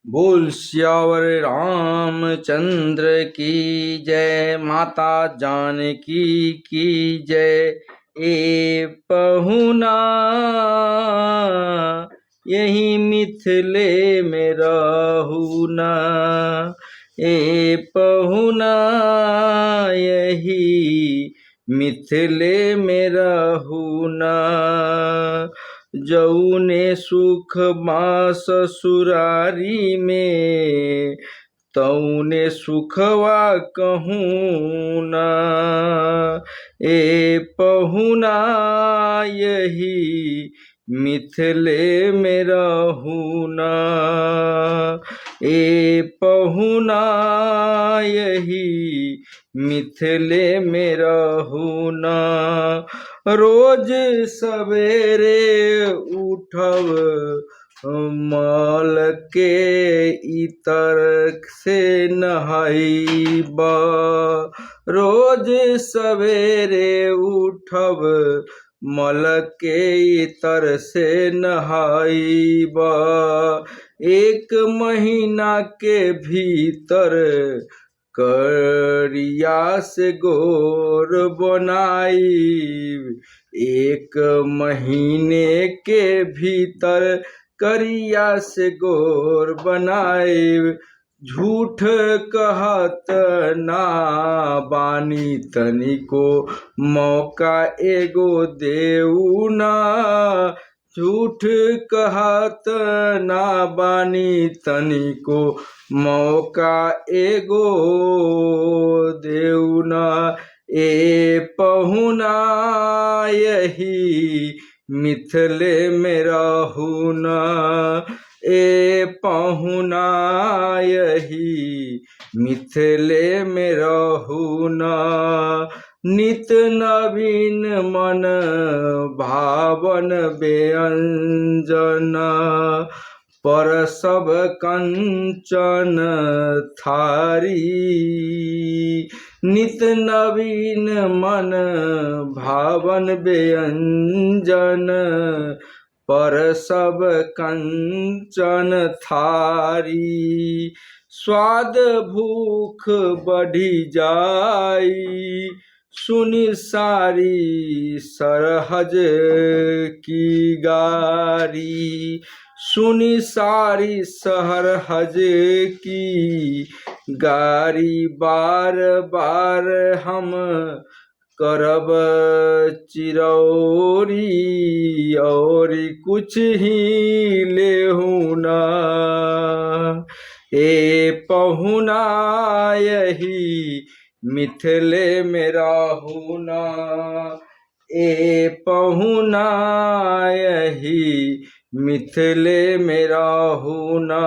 बोल सियावर रामचंद्र की जय। माता जानकी की जय। ए पहुना यही मिथिले में रहूना। ए पहुना यही मिथिले में रहूना। जौने सुख माँ ससुरारी में तौने सुखवा कहूँ ना। ए पहुना यही मिथिले में रहूना। ए पहुना यही मिथिले में रहूना। रोज सवेरे उठब मल के इतर से नहाइबा। रोज सवेरे उठब मल के इतर से नहाइबा। 1 महीना के भीतर करिया से गोर बनाई। 1 महीने के भीतर करिया से गोर बनाई। झूठ कहत ना बानी तनिको मौका एगो देऊ ना। झूठ कहत ना बानी तनिको मौका एगो देऊ ना। ए पहुना यही मिथिले में रहूना। ए पहुना यही मिथिले में रहूना। नित नवीन मन भावन व्यंजन पर सब कंचन थारी। नित नवीन मन भावन व्यंजन पर सब कंचन थारी। स्वाद भूख बढ़ी जाई सुनी सारी सरहज की गारी। सुनी सारी सरहज की गारी। बार बार हम करब चिरौरी और कुछ ही लेहू ना। ए पहुना यही मिथिले में रहूना। ए पहुना यही मिथिले में रहूना।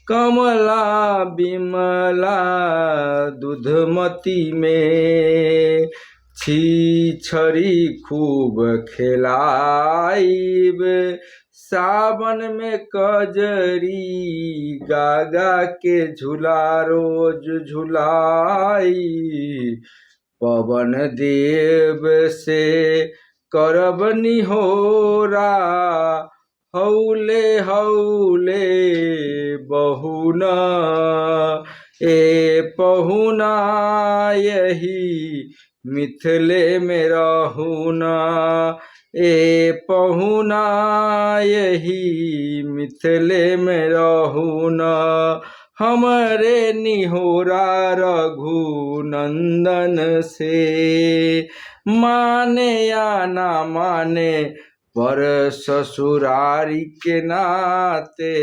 कमला बिमला दूधमती में छीछरी खूब खिलाइब। सावन में कजरी गागा के झूला रोज झुलाई। पवन देव से करब निहोरा हौले हौले बहुना। ए पहुना यही मिथिले में रहूना। ए पहुना यही मिथिले में रहूना। हमरे निहोरा रघुनंदन से माने या ना माने पर ससुरारी के नाते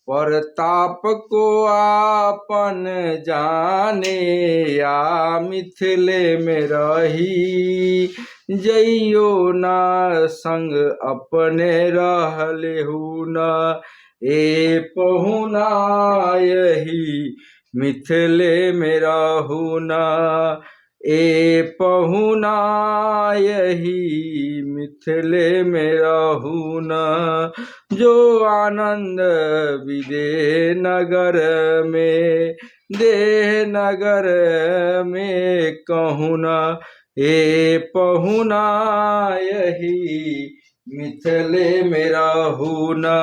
परताप को आपन जाने। या मिथिले में रही जइयो ना संग अपने रहलेहू ना। ए पहुना यही मिथिले में रहूना। ए पहुना यही मिथिले में रहूना। जो आनंद विदेह नगर में देह नगर में कहूना। ए पहुना यही मिथिले में रहूना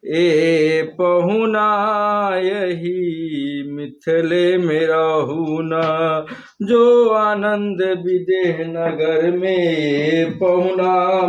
ए पहुना यही मिथिले में रहूना जो आनंद विदेह नगर में पहुना।